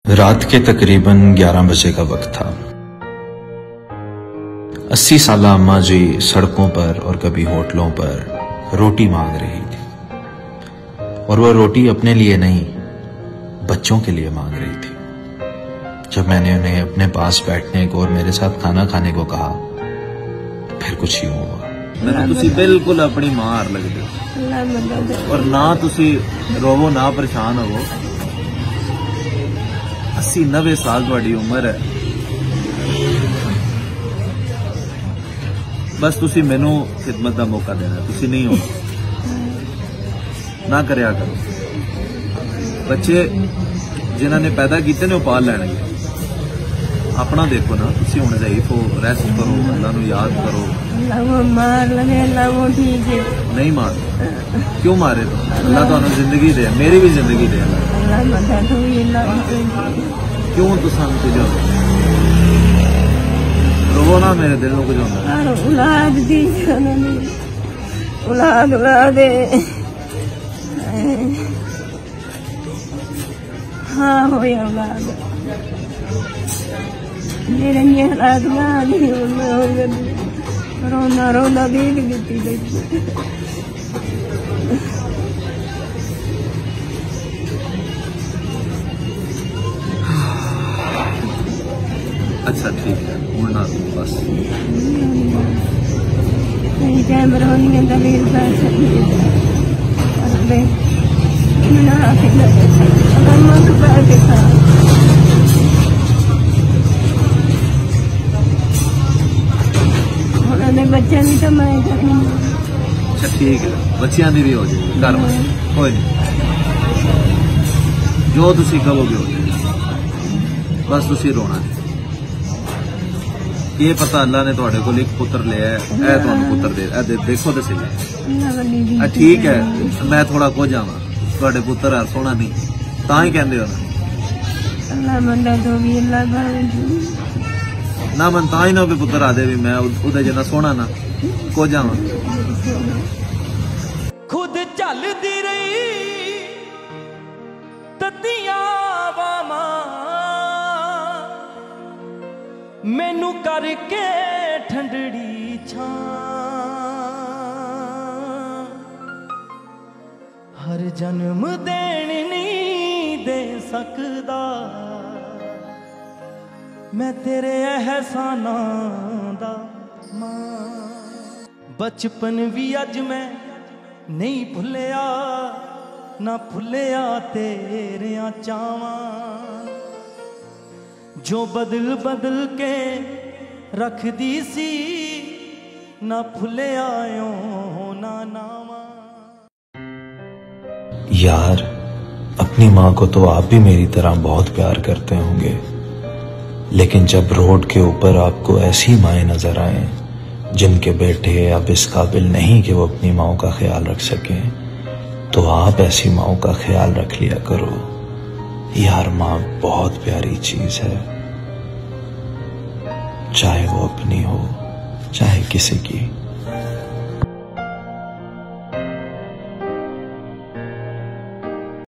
रात के तकरीबन 11 बजे का वक्त था। 80 साला अम्मा जी सड़कों पर और कभी होटलों पर रोटी मांग रही थी, और वह रोटी अपने लिए नहीं, बच्चों के लिए मांग रही थी। जब मैंने उन्हें अपने पास बैठने को और मेरे साथ खाना खाने को कहा, फिर कुछ यूं हुआ। तुसी बिल्कुल अपनी मां हार लगदे हो, और ना तुसी रोवो ना परेशान होवो। 80-90 साल तुहाडी उम्र है। बस तुसी मैनू खिदमत का मौका देना, तुसी नहीं हो ना करया करो। बच्चे जिन्हों ने पैदा किए ने पाल लैणगे। अपना देखो ना, तुसी हुण ज़ईफ हो, रेस्ट करो, अल्लाह नू याद करो। मार लगे अल्लाह वो ठीक है। नहीं मार, क्यों मारे तो? अल्लाह तुहानू जिंदगी दे, मेरी भी जिंदगी दे। क्यों तुसां कुछ रोवो ना, मेरे दिल में कुछ होंदा। औलाद दी औलाद औलाद हाँ हो औलाद मेरे औलाद रोना रोना दीद गिती। अच्छा ठीक है, उड़ना बस। बच्चा भी तो मैं अच्छा ठीक है, बच्चियां भी हो जाएगी घर में, कोई नहीं, जो तुसी कहोगे हो जाएगी। बस तुसी रोना नहीं। ये पता अल्लाह ने तुहाडे कोल एक पुत्र लिया है, ऐ तुहानू पुत्र दे, देखो तो सही। ठीक है, मैं थोड़ा को जावा, तुहाडे पुत्र है सोना नहीं, तां ही कहंदे हो ना मन तां ही ना भी पुत्र आदे भी मैं उदे जिन्ना सोना ना को जावा। खुद चलदी रही तदियां वामा मैनू करके ठंडड़ी छां, हर जन्म देन नहीं दे सकदा मैं तेरे एहसानां दा मां। बचपन भी अज मैं नहीं भुलिया, ना भुलिया तेरियां चावां जो बदल बदल के रख दी सी, ना भुले आयो ना नावा। यार, अपनी माँ को तो आप भी मेरी तरह बहुत प्यार करते होंगे, लेकिन जब रोड के ऊपर आपको ऐसी माएँ नजर आए जिनके बेटे अब इस काबिल नहीं कि वो अपनी माँ का ख्याल रख सकें, तो आप ऐसी माँ का ख्याल रख लिया करो। यार, माँ बहुत प्यारी चीज है, चाहे वो अपनी हो चाहे किसी की।